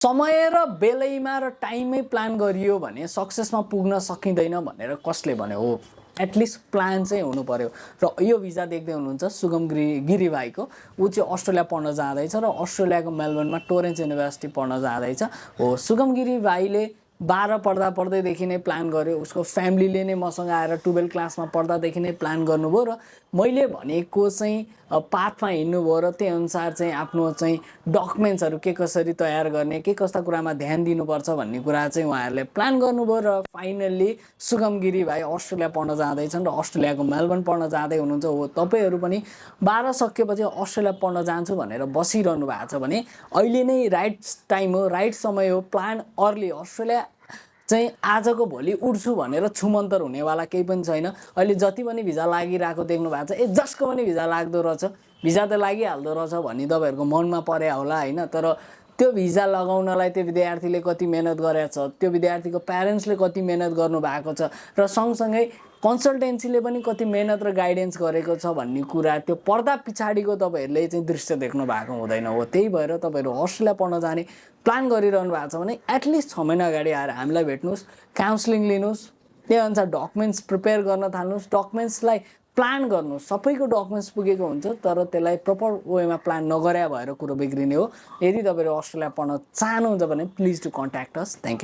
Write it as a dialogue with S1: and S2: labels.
S1: समय र बेलैमा र टाइममै प्लान गरियो भने सक्सेसमा पुग्न सकिँदैन भनेर कसले भन्यो हो। एटलिस्ट प्लान चाहिँ हुनु पर्यो। र यो भिजा देख्दै हुनुहुन्छ सुगम गिरी भाइको, ऊ चाहिँ अस्ट्रेलिया पढ्न जाँदैछ र अस्ट्रेलियाको मेलबर्नमा टोरेन्स युनिभर्सिटी पढ्न जाँदैछ हो। सुगम गिरी भाइले 12 पढ्दादेखि नै प्लान गर्यो। उसको फ्यामिलीले नै मसँग आएर 12 क्लासमा पढ्दादेखि नै प्लान गर्नुभयो र मैले भनेको चाहिँ पाथमा हिँड्नुभयो र त्यही अनुसार चाहिँ आफ्नो चाहिँ डकुमेन्ट्सहरू के कसरी तयार गर्ने, के कस्ता कुरामा ध्यान दिनुपर्छ भन्ने कुरा चाहिँ उहाँहरूले प्लान गर्नुभयो र फाइनल्ली सुगम गिरी भाइ अस्ट्रेलिया पढ्न जाँदैछन् र अस्ट्रेलियाको मेलबर्न पढ्न जाँदै हुनुहुन्छ हो। तपाईँहरू पनि 12 सकेपछि अस्ट्रेलिया पढ्न जान्छु भनेर बसिरहनु भएको छ भने अहिले नै राइट टाइम हो, राइट समय हो। Plan early. अस्ट्रेलिया चाहिँ आजको भोलि उड्छु भनेर छुमन्तर हुनेवाला केही पनि छैन। अहिले जति पनि भिजा लागिरहेको देख्नु भएको छ, जसको पनि भिजा लाग्दो रहेछ, भिजा त लागिहाल्दो रहेछ भन्ने तपाईँहरूको मनमा परे होला होइन। तर त्यो भिजा लगाउनलाई त्यो विद्यार्थीले कति मेहनत गरेको छ, त्यो विद्यार्थीको प्यारेन्ट्सले कति मेहनत गर्नुभएको छ र सँगसँगै कन्सल्टेन्सीले पनि कति मेहनत र गाइडेन्स गरेको छ भन्ने कुरा त्यो पर्दा पछाडिको तपाईँहरूले चाहिँ दृश्य देख्नु भएको हुँदैन हो। त्यही भएर तपाईँहरू अस्ट्रेलिया पढ्न जाने प्लान गरिरहनु भएको छ भने एटलिस्ट 6 महिना अगाडि आएर हामीलाई भेट्नुहोस्, काउन्सिलिङ लिनुहोस्, त्यही अनुसार डकुमेन्ट्स प्रिपेयर गर्न थाल्नुहोस्, डकुमेन्ट्सलाई प्लान गर्नुहोस्। सबैको डकुमेन्ट्स पुगेको हुन्छ तर त्यसलाई प्रपर वेमा प्लान नगरे भएर कुरो बिग्रिने हो। यदि तपाईँहरू अस्ट्रेलिया पढ्न चाहनुहुन्छ भने please do contact us. Thank you.